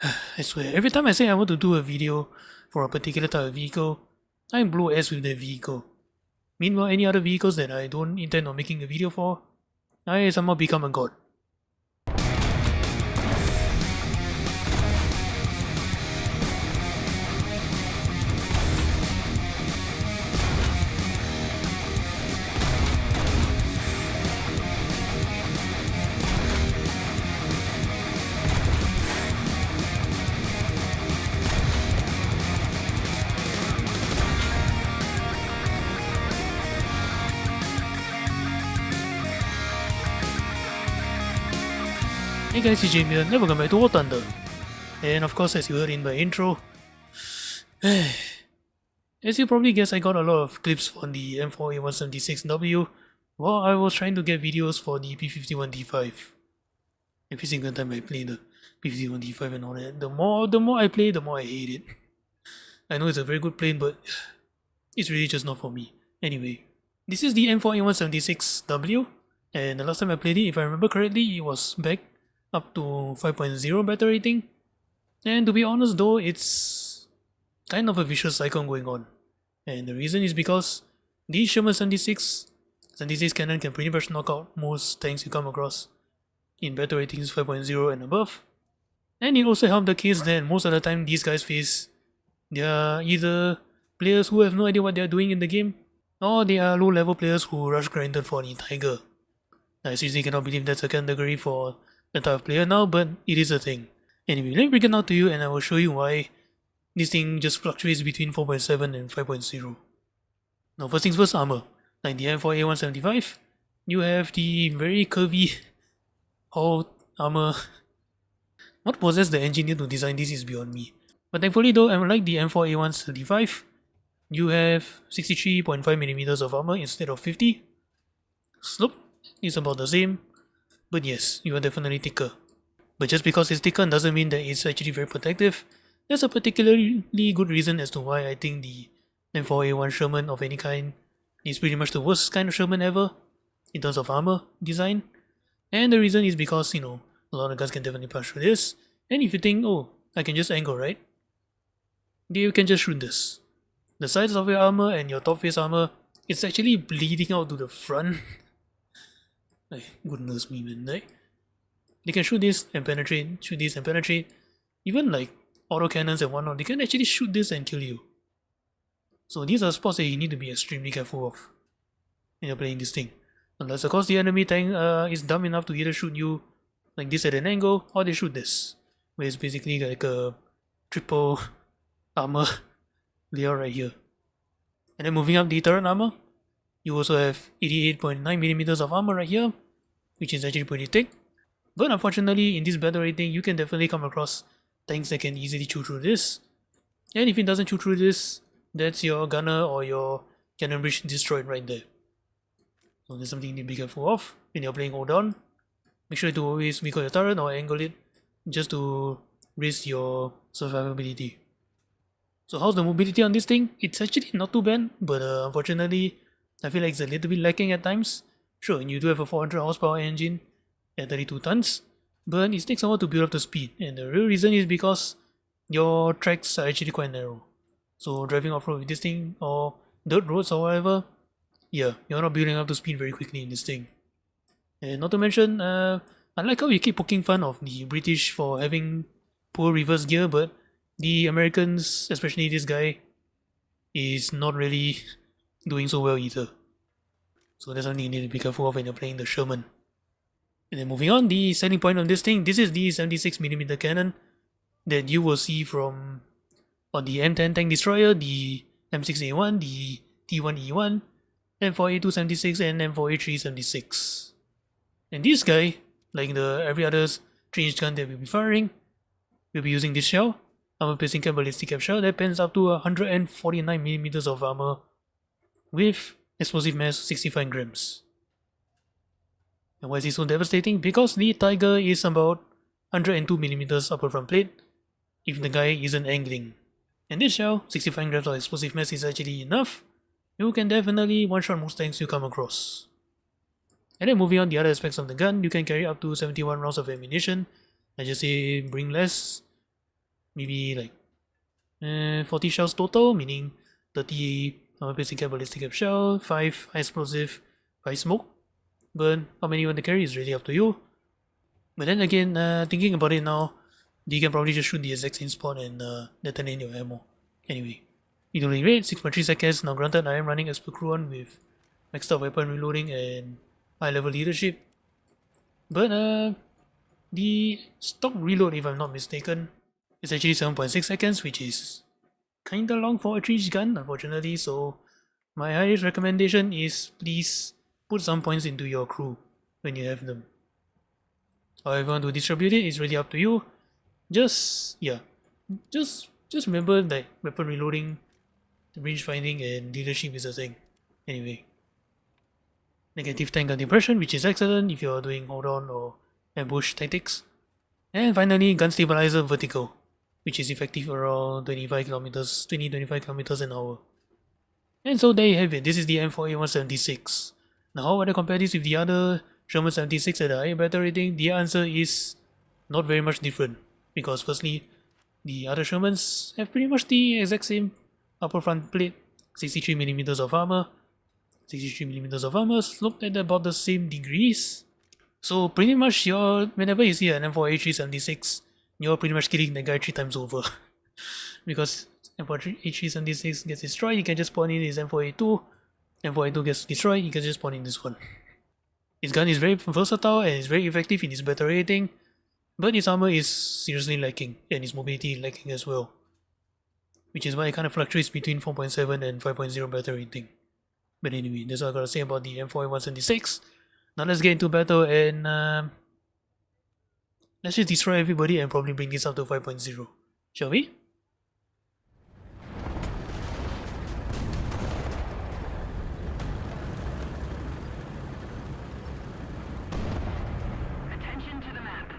I swear, every time I say I want to do a video for a particular type of vehicle, I blow ass with that vehicle. Meanwhile, any other vehicles that I don't intend on making a video for, I somehow become a god. Hey guys, it's Jamie and welcome back to warthunder. And of course, as you heard in my intro, as you probably guessed, I got a lot of clips on the M4A176W while I was trying to get videos for the P51D5. Every single time I play the P51D5 and all that, the more I play, the more I hate it. I know it's a very good plane, but it's really just not for me. Anyway, this is the M4A176W, and the last time I played it, if I remember correctly, it was back up to 5.0 battle rating. And to be honest though, it's kind of a vicious cycle going on. And the reason is because the Sherman 76 cannon can pretty much knock out most tanks you come across in battle ratings 5.0 and above. And it also helped the case that most of the time these guys they are either players who have no idea what they are doing in the game, or they are low level players who rush grinded for the Tiger. I seriously cannot believe that's a category for the type of player now, but it is a thing. Anyway, let me break it out to you and I will show you why this thing just fluctuates between 4.7 and 5.0. Now first things first, armor. Like the M4A175, you have the very curvy hull armor. What possessed the engineer to design this is beyond me. But thankfully though, unlike the M4A175, you have 63.5mm of armor instead of 50. Slope is about the same, but yes, you are definitely thicker. But just because it's thicker doesn't mean that it's actually very protective. There's a particularly good reason as to why I think the M4A1 Sherman of any kind is pretty much the worst kind of Sherman ever in terms of armor design. And the reason is because, a lot of guys can definitely pass through this. And if you think, oh, I can just angle, right? You can just shoot this. The sides of your armor and your top face armor, it's actually bleeding out to the front. Goodness me, man. They can shoot this and penetrate, shoot this and penetrate. Even like auto cannons and whatnot, they can actually shoot this and kill you. So these are spots that you need to be extremely careful of when you're playing this thing. Unless of course the enemy tank is dumb enough to either shoot you like this at an angle, or they shoot this, where it's basically like a triple armor layer right here. And then moving up the turret armor, you also have 88.9mm of armor right here, which is actually pretty thick. But unfortunately, in this battle rating, you can definitely come across tanks that can easily chew through this. And if it doesn't chew through this, that's your gunner or your cannon bridge destroyed right there. So that's something you need to be careful of when you're playing hold down. Make sure to always wiggle your turret or angle it just to raise your survivability. So how's the mobility on this thing? It's actually not too bad, but unfortunately, I feel like it's a little bit lacking at times. Sure, you do have a 400 horsepower engine at 32 tons, but it takes a while to build up the speed, and the real reason is because your tracks are actually quite narrow. So driving off-road with this thing, or dirt roads or whatever, yeah, you're not building up to speed very quickly in this thing. And not to mention, I like how you keep poking fun of the British for having poor reverse gear, but the Americans, especially this guy, is not really doing so well either. So that's something you need to be careful of when you're playing the Sherman. And then moving on, the selling point of this thing, this is the 76mm cannon that you will see on the M10 tank destroyer, the M6A1, the T1E1, M4A276 and M4A376. And this guy, like every other 3-inch gun that we'll be firing, we'll be using this shell, armor piercing cap ballistic cap shell that pens up to 149mm of armor with explosive mass 65 grams. And why is it so devastating? Because the Tiger is about 102mm upper front plate if the guy isn't angling. And this shell, 65 grams of explosive mass is actually enough. You can definitely one-shot most tanks you come across. And then moving on the other aspects of the gun, you can carry up to 71 rounds of ammunition. I just say bring less. maybe like 40 shells total, meaning 30 basic cap ballistic cap shell, 5 high explosive, 5 smoke. But how many you want to carry is really up to you. But then again, thinking about it now, you can probably just shoot the exact same spot and detonate your ammo. Anyway, reloading rate 6.3 seconds. Now granted, I am running as per crew 1 with maxed out weapon reloading and high level leadership. But the stock reload, if I'm not mistaken, is actually 7.6 seconds, which is kinda long for a 3-inch gun, unfortunately. So my highest recommendation is please put some points into your crew when you have them. However you want to distribute it, it's really up to you. Just remember that weapon reloading, range finding, and leadership is a thing. Anyway, negative tank gun depression, which is excellent if you're doing hold on or ambush tactics. And finally, gun stabilizer vertical, which is effective around 20-25 kilometers an hour. And so there you have it. This is the M4A1 76. Now, how would I compare this with the other Sherman 76 at a higher battle rating? The answer is not very much different. Because firstly, the other Shermans have pretty much the exact same upper front plate, 63mm of armor, 63mm of armor, sloped at about the same degrees. So pretty much whenever you see an M4A376, you're pretty much killing that guy 3 times over. Because M4A376 gets destroyed, you can just spawn in his M4A2. M4A2 gets destroyed, you can just spawn in this one. His gun is very versatile and is very effective in its battle rating, but his armor is seriously lacking and his mobility lacking as well. Which is why it kind of fluctuates between 4.7 and 5.0 battle rating. But anyway, that's all I gotta say about the M4A176. Now let's get into battle and let's just destroy everybody and probably bring this up to 5.0. Shall we? Attention to the map.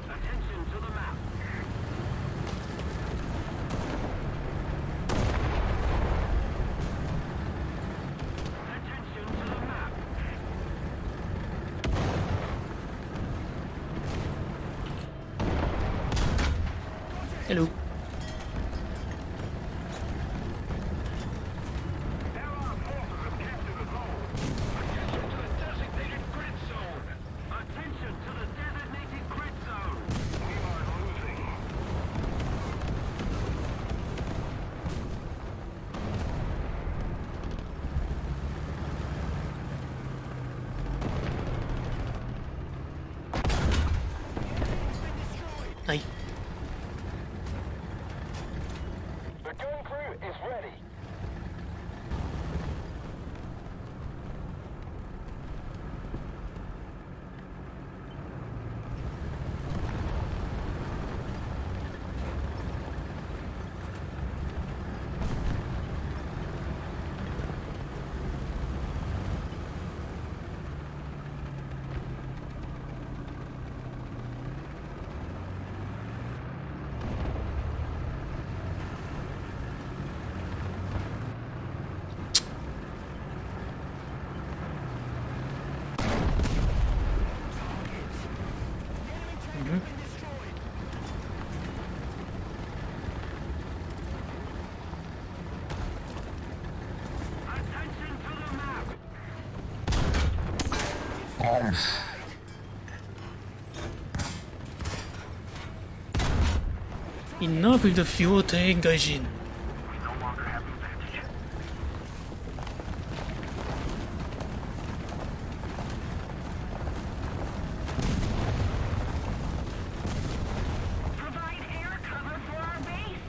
Attention to the map. Attention to the map. Hello. There are forces have captured the zone. Attention to the designated grid zone. Attention to the designated grid zone. We are losing. Hi. The gun crew is ready. Attention to the map. Enough with the fuel tank, Gaijin. We no longer have advantage. Provide air cover for our base.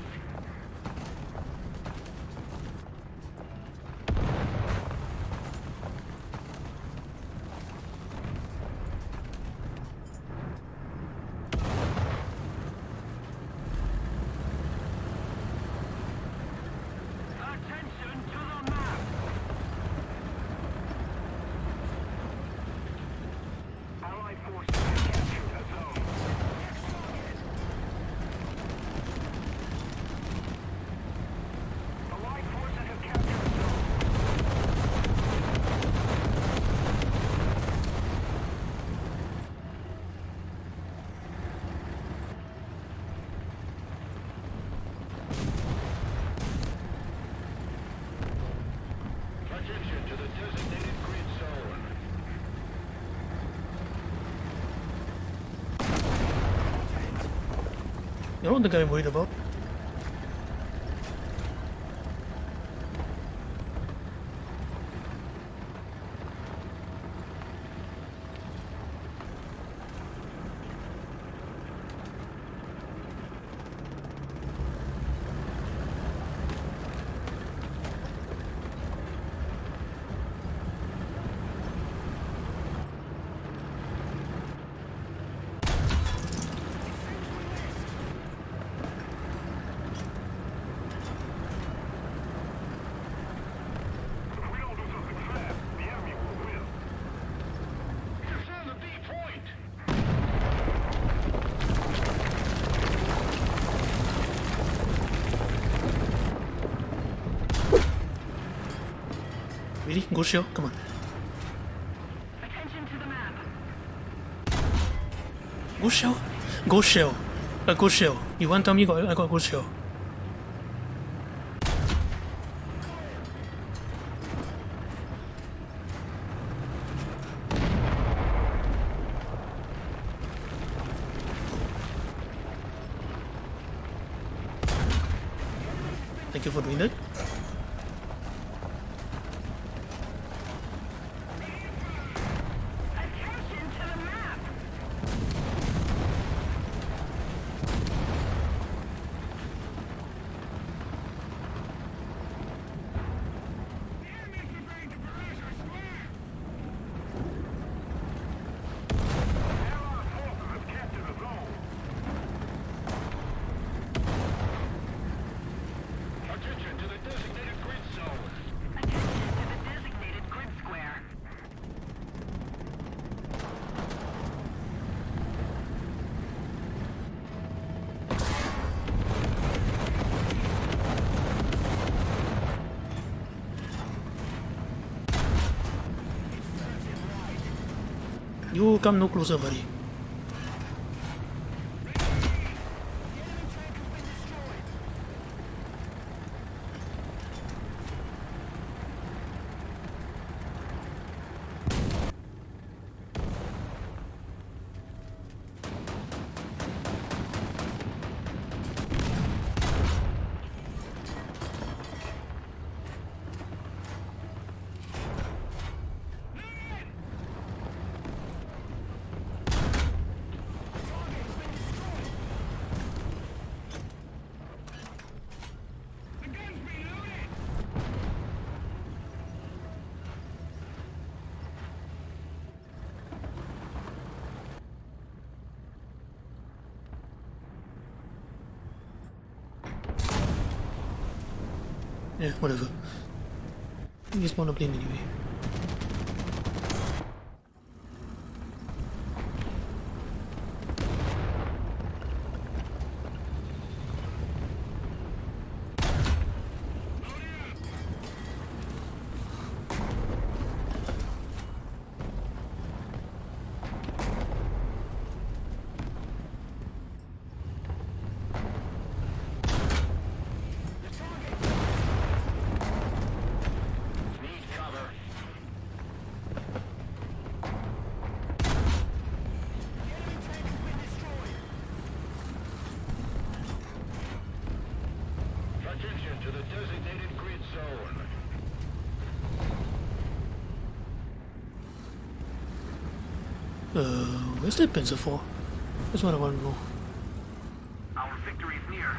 You're not the guy I'm worried about. If we don't do something fast, the enemy will win. Defend the B point. Really? Go shell? Come on. Attention to the map. Go shell? Go shell. Go shell. You want to tell me I got go shell? Thank you for doing that. Attention to the map. The enemy's preparing to police our square. Allied forces have captured the zone. Attention to the designated grid zone. Attention to the designated grid square. You come no closer, buddy. The gun's been loaded. Yeah, whatever. You spawn a plane anyway. Need cover. Attention to the designated grid zone. Where's that pencil for? That's what I want to know. Our victory is near.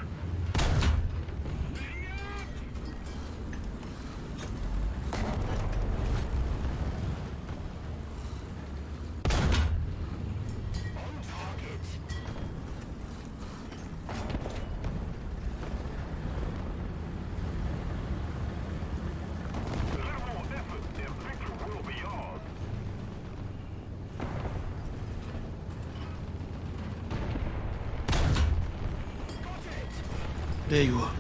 On target. A little more effort and victory will be ours. There you are.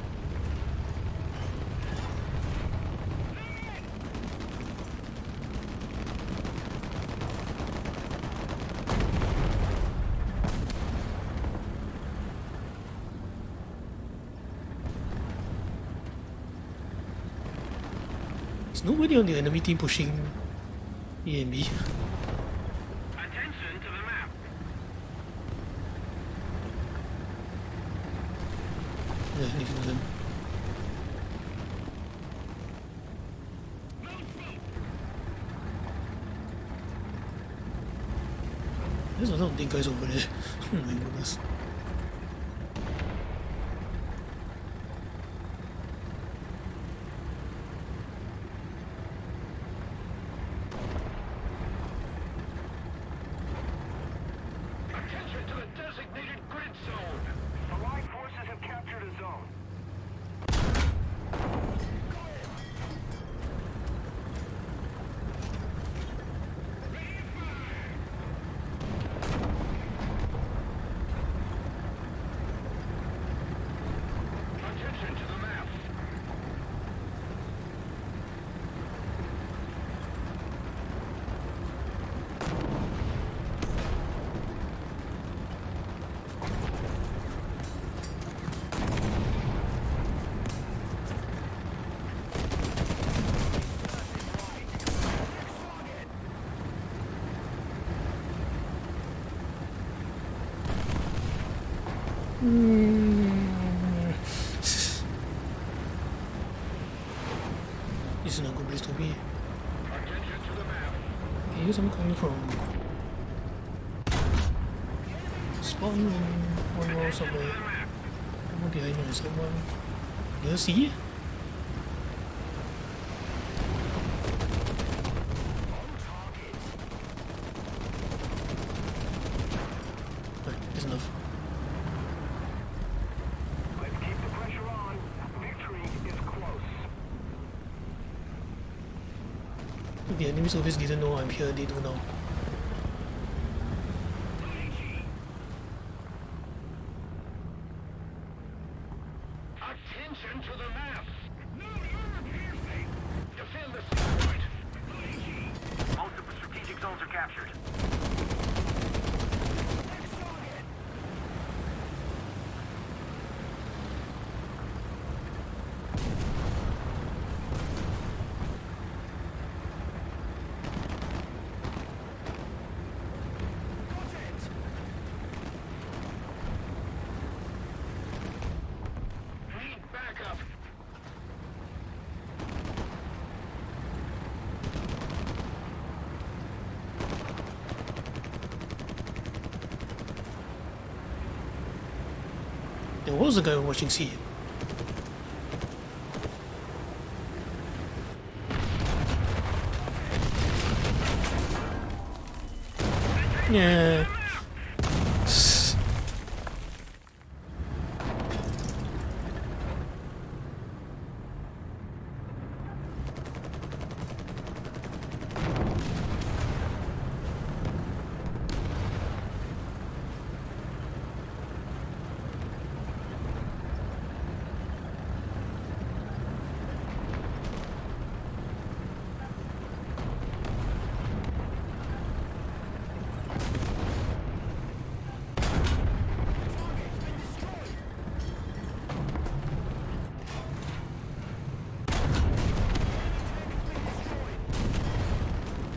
There's nobody on the enemy team pushing A and B. Attention to the map. There's a lot of big guys over there. Oh my goodness. Attention to the designated grid zone. Allied forces have captured a zone. Attention to the map. This is not a good place to be. Attention to the map. Okay, here's I'm coming from. Spawn in one wall somewhere. Someone behind me, someone. Do you see? Right, that's enough. Let's keep the pressure on. Victory is close. If the enemy service didn't know I'm here, they do now. Attention to the map. Defend the sea point. Most of the strategic zones are captured. Need backup. There was a guy watching C. Yeah.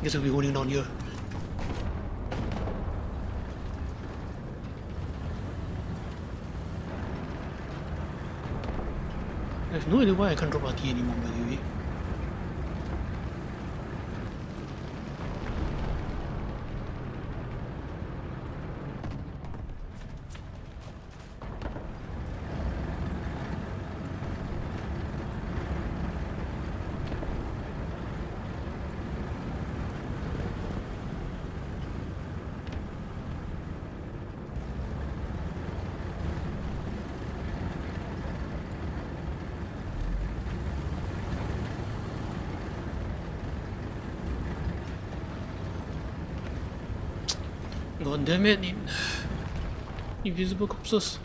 Guess I'll be holding down here. I have no idea why I can't drop RT anymore, by the way. God damn it, invisible corpses.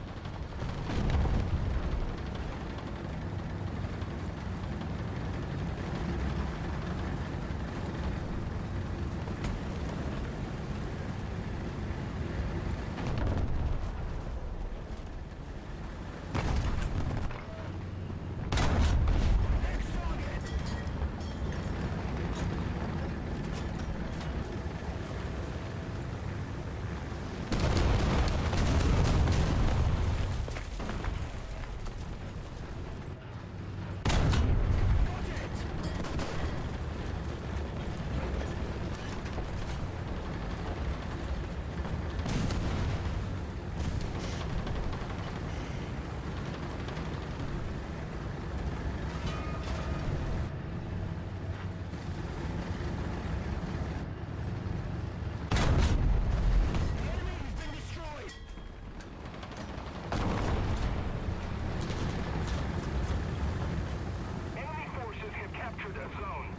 captured that zone.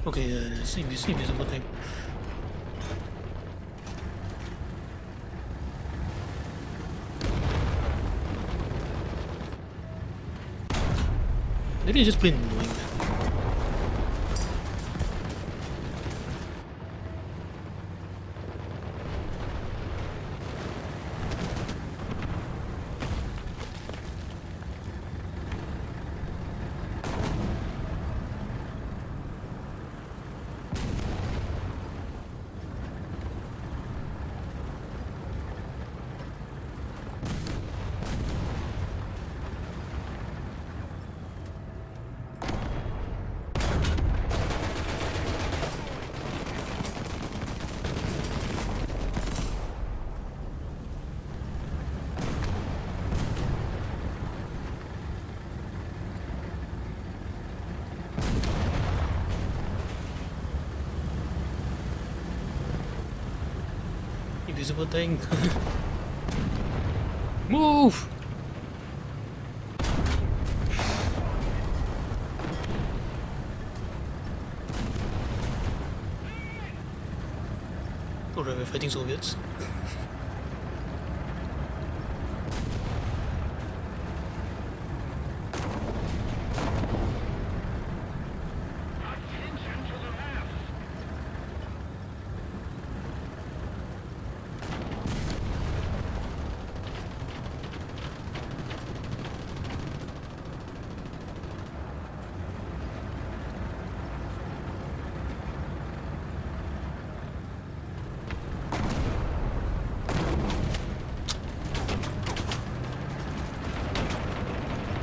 Okay, it's invisible thing. Maybe it's just plain annoying. Invisible thing. Move! Alright, we're fighting Soviets. Attention to the left.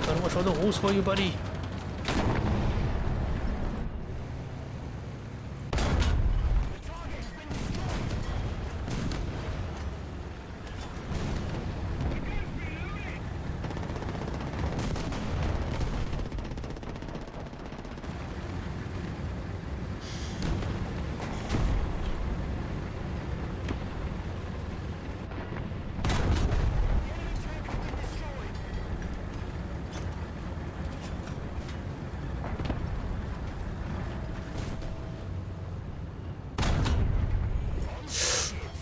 Gotta watch all the holes for you, buddy.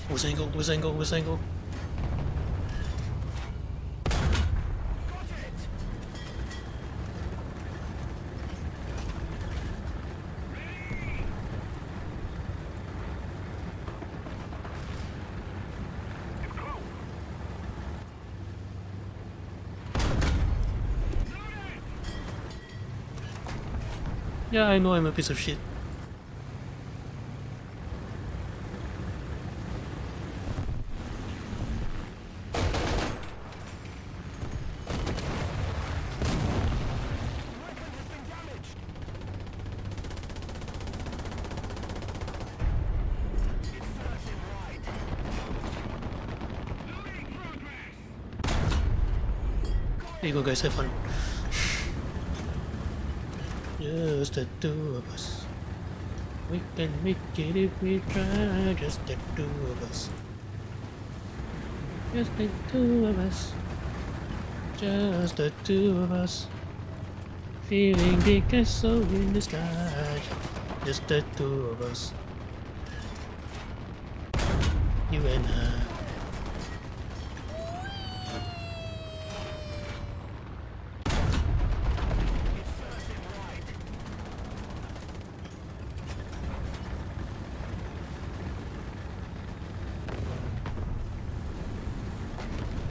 Where's angle? Where's angle? Where's angle? Yeah, I know I'm a piece of shit. There you go, guys, have fun. Just the two of us. We can make it if we try, just the two of us. Just the two of us. Just the two of us. Feeling big as so in the sky. Just the two of us. You and I.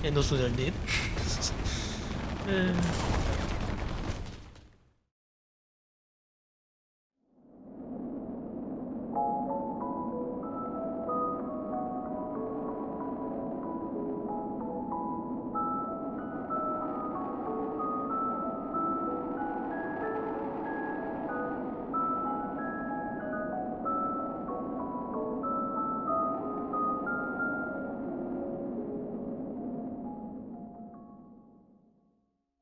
And those two are dead.